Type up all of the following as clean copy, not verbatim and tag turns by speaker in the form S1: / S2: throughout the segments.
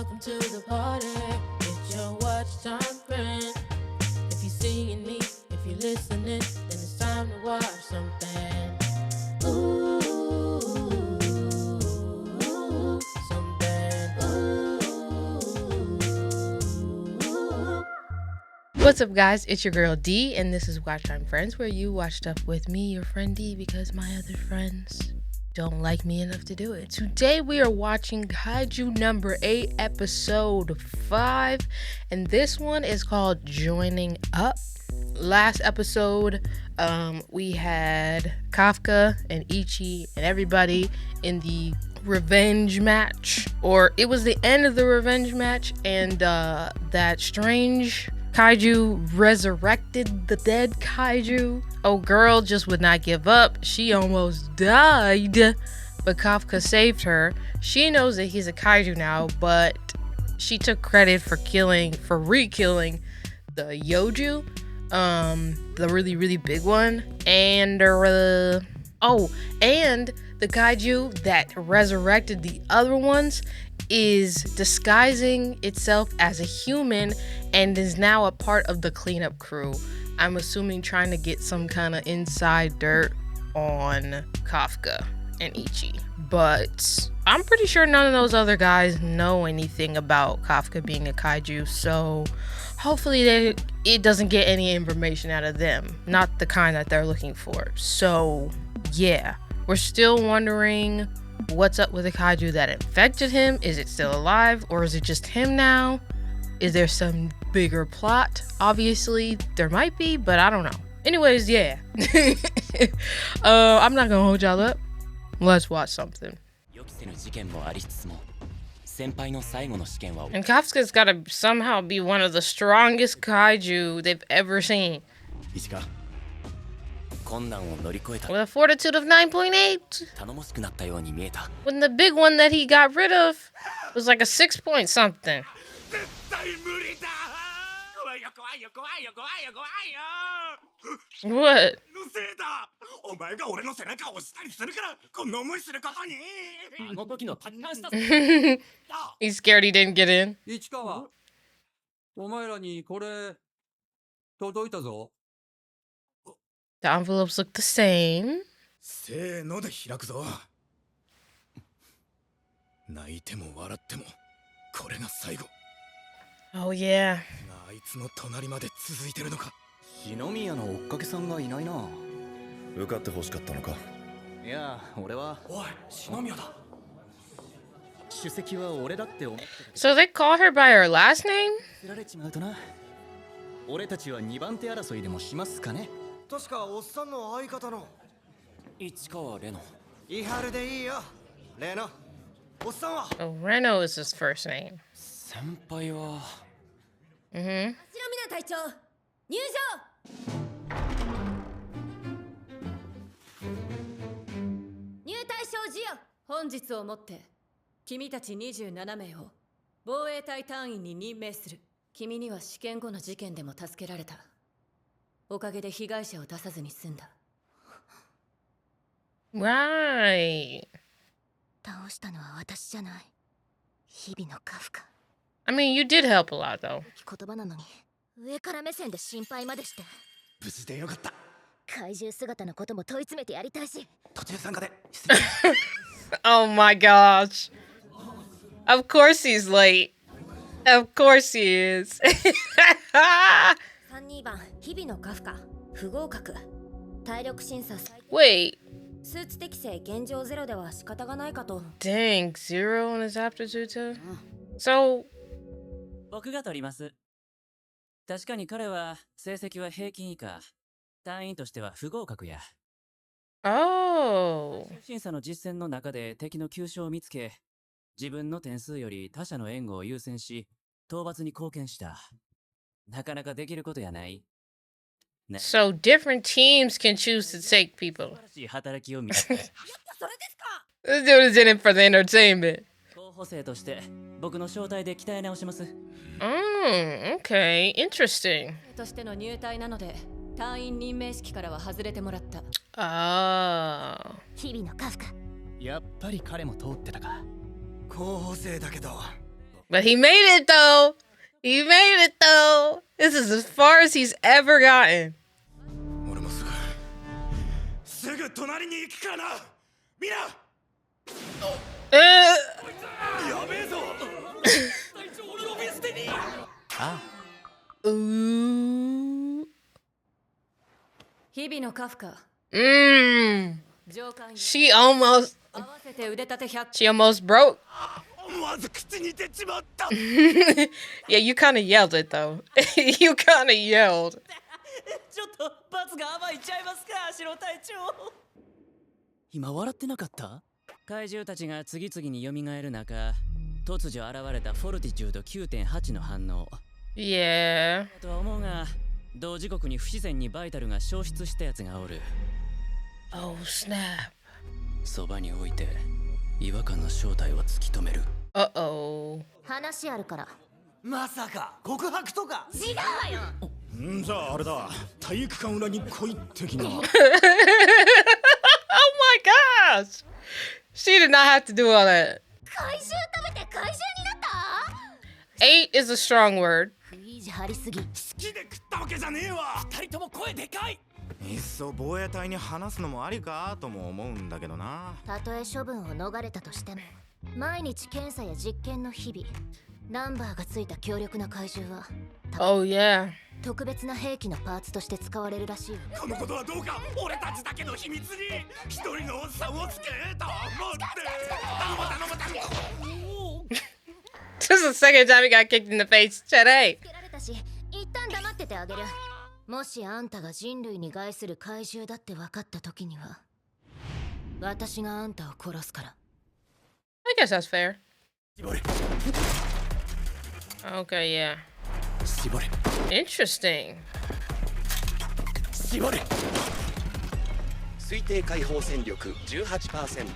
S1: welcome to the party. It's your watch time friend. If you're seeing me, if you're listening, then it's time to watch something. Ooh, something. Ooh. What's up, guys? It's your girl D, and this is Watch Time Friends, where you watch stuff with me, your friend D, because my other friends don't like me enough to do it. Today we are watching Kaiju number 8, episode 5, and this one is called Joining Up. Last episode, we had Kafka and Ichi and everybody in the revenge match, or it was the end of the revenge match, and that strange kaiju resurrected the dead kaiju. Oh, girl just would not give up. She almost died, but Kafka saved her. She knows that he's a kaiju now, but she took credit for re-killing the Yoju, the really big one, and and the kaiju that resurrected the other ones is disguising itself as a human and is now a part of the cleanup crew. I'm assuming trying to get some kind of inside dirt on Kafka and Ichi. But I'm pretty sure none of those other guys know anything about Kafka being a kaiju, so hopefully it doesn't get any information out of them. Not the kind that they're looking for. So yeah, we're still wondering what's up with the kaiju that infected him. Is it still alive, or is it just him now? Is there some bigger plot? Obviously there might be, but I don't know. Anyways, yeah. I'm not gonna hold y'all up. Let's watch something. And Kafka's gotta somehow be one of the strongest kaiju they've ever seen. With a fortitude of 9.8. When the big one that he got rid of was like a 6 point something. What? He's scared he didn't get in. The envelopes look the same. Oh yeah.
S2: 篠宮の追っかけさんがいないな。受かって欲しかったのか。いや、俺は。おい、篠宮だ。主席は俺だって思ってる。
S1: So they call her by her last name?
S2: 釣られちまうとな。俺たちは2番手争いでもしますかね。確かおっさんの相方の市川レノ。伊原でいいよ。レノ。おっさんは。
S1: Oh, Reno is his first name.
S2: 先輩は。
S1: 白
S3: 峰隊長、入場。入隊証授与。本日をもって君たち27名を防衛隊隊員に任命する。君には試験後の事件でも助けられた。おかげで被害者を出さずに済んだ。
S1: Right.
S3: 倒したのは私じゃない。日々のカフカ。
S1: I mean, you did help a lot, though.
S3: 言葉なのに上から目線で心配までして。
S2: 無事でよかった。
S3: 怪獣姿のことも問い詰めてやりたいし。
S2: 途中参加で。
S1: Oh my gosh. Of course he's late. Of course he is.
S3: 32番、日々のカフカ。不合格。体力審査最低。
S1: Wait.
S3: スーツ適正現状ゼロでは仕方がないかと。
S1: Dang, 0 on his aptitude too? So...
S4: 僕が取ります。確かに彼は成績は平均以下。隊員としては不合格や。
S1: Oh.
S4: 審査の実践の中で敵の急所を見つけ、自分の点数より他者の援護を優先し、討伐に貢献した。なかなかできることやない。
S1: So different teams can choose to take people.
S4: 素晴らしい働きを見せて。
S3: それですか。
S1: This dude is in it for the entertainment.
S4: 候補生として僕の招待で鍛え直します。
S1: Okay. Interesting.
S3: としての入隊なので隊員任命式からは外れてもらった。
S1: Oh.
S3: 日々のカフカ。
S2: やっぱり彼も通ってたか。候補生だけど
S1: But he made it though. He made it though. This is as far as he's ever gotten.
S2: 俺もすぐ隣に行くからな。みんな。やべえぞ。隊長を呼び捨てに。
S4: あ
S1: Ooh.
S3: 日々のカフカ
S1: Mmm.
S3: 上官
S1: She almost
S3: 合わせて腕立て100
S1: she almost broke.
S2: 思わず口に出ちまった。
S1: Yeah, you kind of yelled it though. You kind of yelled.
S4: ちょっと罰が甘いちゃいますか、白隊長。今笑ってなかった？怪獣たちが次々に蘇る中、突如現れたフォルティチュード 9.8 の反応。
S1: Yeah.
S4: とは思うが、同時刻に不自然にバイタルが消失したやつがおる。
S1: Oh snap.
S4: そばに置いて違和感の正体を突き止める。
S1: Uh-oh.
S3: 話あるから
S2: まさか告白とか。
S3: 違うわよ。
S2: じゃああれだ。体育館裏に来い的な。
S1: Oh my gosh. She did not have to do all that.
S3: 怪獣食べて怪獣になった
S1: 8 is a strong word.
S3: 食い意地張りすぎ
S2: 好きで食ったわけじゃねえわ。
S4: 二人とも声でかい。
S5: いっそ防衛隊に話すのもありかとも思うんだけどな。
S6: たとえ処分を逃れたとしても毎日検査や実験の日々ナンバーがついた強力な怪獣は
S1: Oh yeah.
S6: 特別な兵器のパーツとして使われるらしいよ。
S2: このことはどうか俺たちだけの秘密に一人のおっさんをつけと思って。頼む。
S1: This is the second time he got kicked in the face today.
S6: つけられたし一旦黙っててあげる。もしあんたが人類に害する怪獣だって分かった時には私があんたを殺すから。
S1: I guess that's fair.
S2: 絞れ
S1: Okay, yeah.
S2: 絞れ
S1: Interesting.
S2: 絞れ。
S7: 推定解放戦力 18%。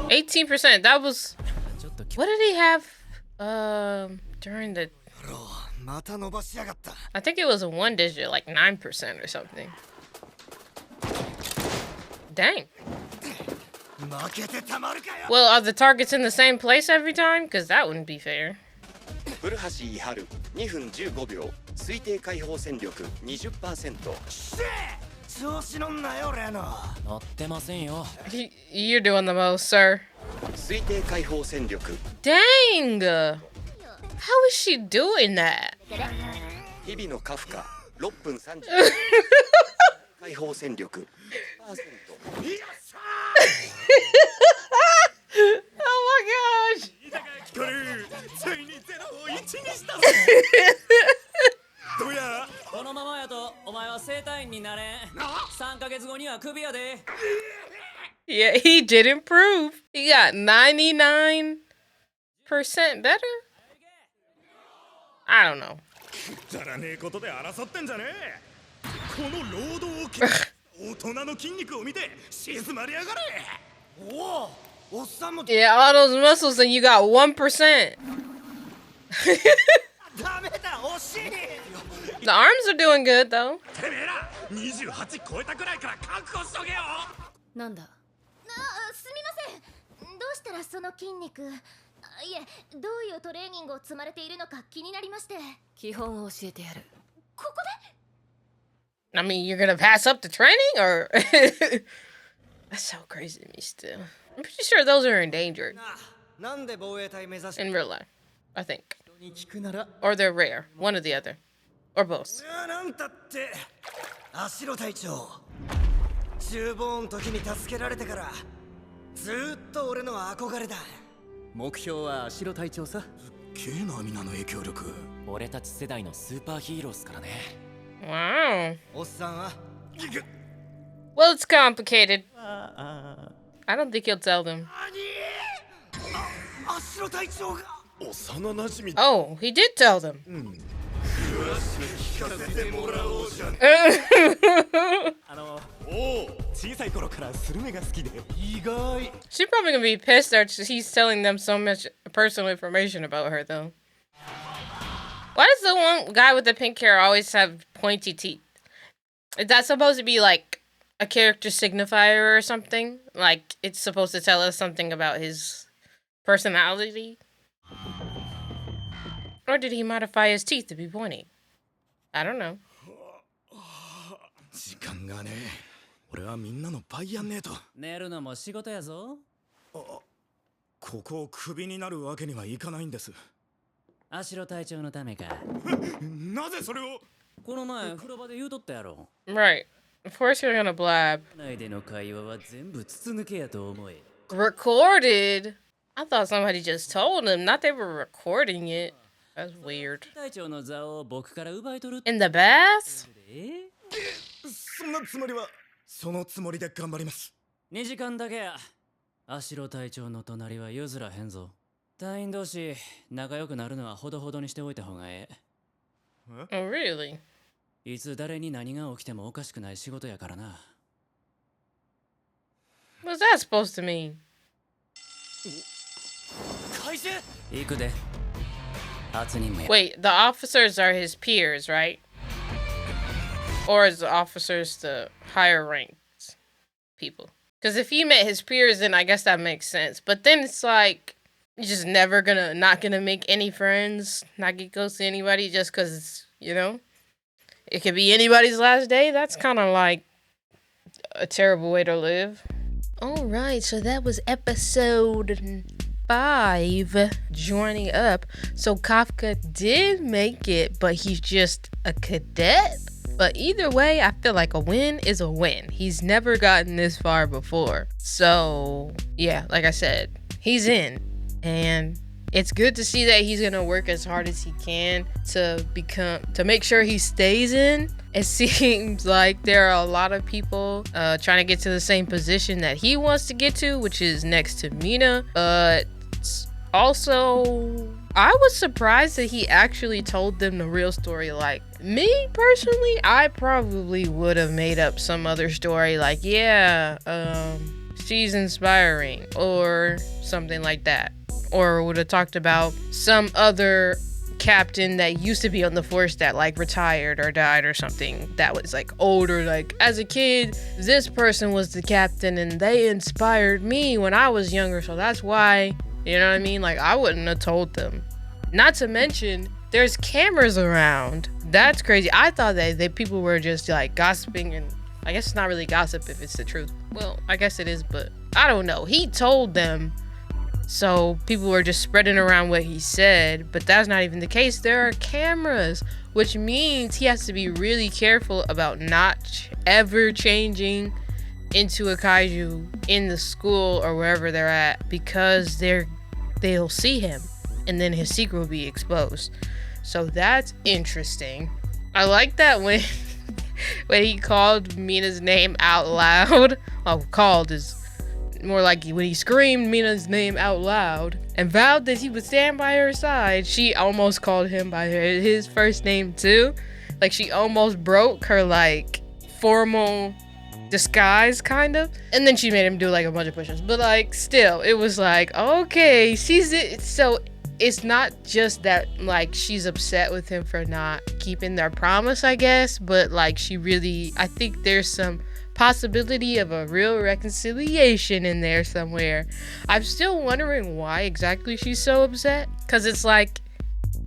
S1: 18%. That was
S4: ちょっと
S1: what did he have during the
S2: また伸ばしやがった。
S1: I think it was a one digit, like 9% or something. Dang.
S2: 負けてたまるかよ。
S1: Well, are the targets in the same place every time? Because that wouldn't be fair.
S7: 古橋伊春2分15秒。推定解放戦力 20%。
S2: 調子乗んなよレノ。
S4: 乗ってませんよ。
S1: You're doing the most, sir.
S7: 推定解放戦力
S1: Dang. How is she doing that?
S7: 日々のカフカ6分30解放戦力 %。
S1: Oh my gosh.
S2: これついにゼロを1にしたぞ。どうや。
S4: このままやとお前は生体院になれん。3ヶ月後にはクビやで。
S1: Yeah, he did improve. He got 99% better? I don't know.
S2: くだらねえことで争ってんじゃねえ。この労働を大人の筋肉を見て静まりやがれ。おお、おっさんも
S1: Yeah, all those muscles and you got 1%.
S2: ダメだ、惜しい。
S1: The arms are doing good though.
S2: てめえら28超えたくらいから覚悟しとけよ。
S3: なんだ
S6: すみません。どうしたらその筋肉いえどういうトレーニングを積まれているのか気になりまして。
S3: 基本を教えてやる
S6: ここで
S1: I mean, you're gonna pass up the training or that's so crazy to me still. I'm pretty sure those are endangered
S2: なんで防衛隊目指し
S1: in real life. I think.
S2: に聞くなら。
S1: Or they're rare. One or the other. Or both.
S2: なんたって足代隊長厨房の時に助けられてからずーっと俺の憧れだ。
S8: 目標は足代隊長さ。
S2: けえな皆の影響力。
S4: 俺たち世代のスーパーヒーローっすからね。
S1: Wow.
S2: おっさんは
S1: Well, it's complicated. I don't think he'll tell them.
S2: 足代隊長が幼なじみ
S1: Oh, he did tell them.
S2: 聞かせてもらおうじゃん。おお、小さい頃からスルメが好きで意外。
S1: She's probably gonna be pissed that he's telling them so much personal information about her, though. Why does the one guy with the pink hair always have pointy teeth? Is that supposed to be like a character signifier or something? Like it's supposed to tell us something about his personality? Or did he modify his teeth to be pointy? I don't know.
S5: 時間がねえ。俺はみんなの倍やんねえと。
S4: 寝るのも仕事やぞ。
S5: ここをクビになるわけにはいかないんです。
S4: アシロ隊長のためか。
S5: なぜそれを。
S4: この前風呂場で言うとったやろ。
S1: Right. Of course you're gonna blab.
S4: 内での会話は全部筒抜けやと思え。
S1: Recorded? I thought somebody just told him, not they were recording it. That's weird.
S4: 隊長の座を僕から奪い取る。
S1: In the bath?
S5: そんなつもりは。そのつもりで頑張ります。
S4: 2時間だけや。アシロ隊長の隣は譲らへんぞ。隊員同士仲良くなるのはほどほどにしておいた方がええ。
S1: Oh, really?
S4: いつ誰に何が起きてもおかしくない仕事やからな。
S1: What's that supposed to mean?
S4: 怪獣行くで。初任務や。
S1: Wait, the officers are his peers, right? Or is the officers the higher ranked people? Because if he met his peers, then I guess that makes sense. But then it's like, you're just not gonna make any friends, not get close to anybody just because, you know, it could be anybody's last day. That's kind of like a terrible way to live. All right, so that was episode 5 joining up. So Kafka did make it, but he's just a cadet. But either way, I feel like a win is a win. He's never gotten this far before. So yeah, like I said, he's in. And it's good to see that he's gonna work as hard as he can to make sure he stays in. It seems like there are a lot of people trying to get to the same position that he wants to get to, which is next to Mina. But also, I was surprised that he actually told them the real story. Like, me personally, I probably would have made up some other story like, yeah, she's inspiring or something like that. Or would have talked about some other captain that used to be on the force that like retired or died or something that was like older. Like, as a kid, this person was the captain and they inspired me when I was younger, so that's why, you know what I mean? Like, I wouldn't have told them. Not to mention, there's cameras around. That's crazy. I thought that people were just like gossiping, and I guess it's not really gossip if it's the truth. Well, I guess it is, but I don't know. He told them, so people were just spreading around what he said, but that's not even the case. There are cameras, which means he has to be really careful about not ever changing into a kaiju in the school or wherever they're at, because they'll see him and then his secret will be exposed. So that's interesting. I like that when he called Mina's name out loud. Well, called is more like when he screamed Mina's name out loud and vowed that he would stand by her side. She almost called him by his first name too. Like, she almost broke her like formal disguise kind of, and then she made him do like a bunch of push-ups, but like still it was like, okay, she's it. So it's not just that like she's upset with him for not keeping their promise, I guess, but like she really, I think there's some possibility of a real reconciliation in there somewhere. I'm still wondering why exactly she's so upset, because it's like,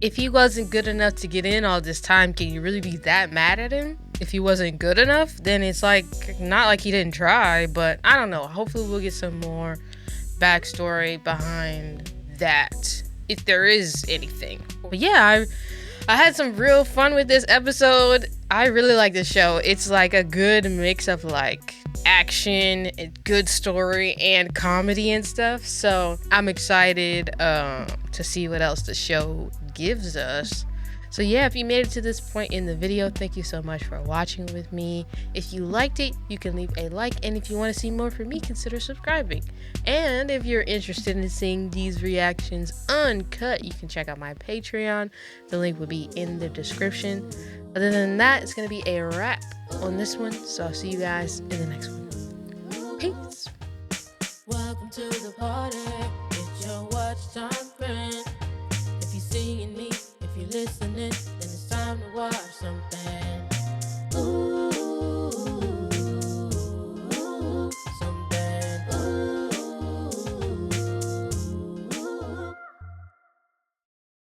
S1: if he wasn't good enough to get in all this time, can you really be that mad at him? If he wasn't good enough, then it's like, not like he didn't try, but I don't know. Hopefully we'll get some more backstory behind that, if there is anything. But yeah, I had some real fun with this episode. I really like this show. It's like a good mix of like action, good story, and comedy and stuff. So I'm excited to see what else the show gives us. So yeah, if you made it to this point in the video, thank you so much for watching with me. If you liked it, you can leave a like, and if you want to see more from me, consider subscribing. And if you're interested in seeing these reactions uncut, you can check out my Patreon. The link will be in the description. Other than that, it's going to be a wrap on this one, so I'll see you guys in the next one. Peace. Welcome to the party.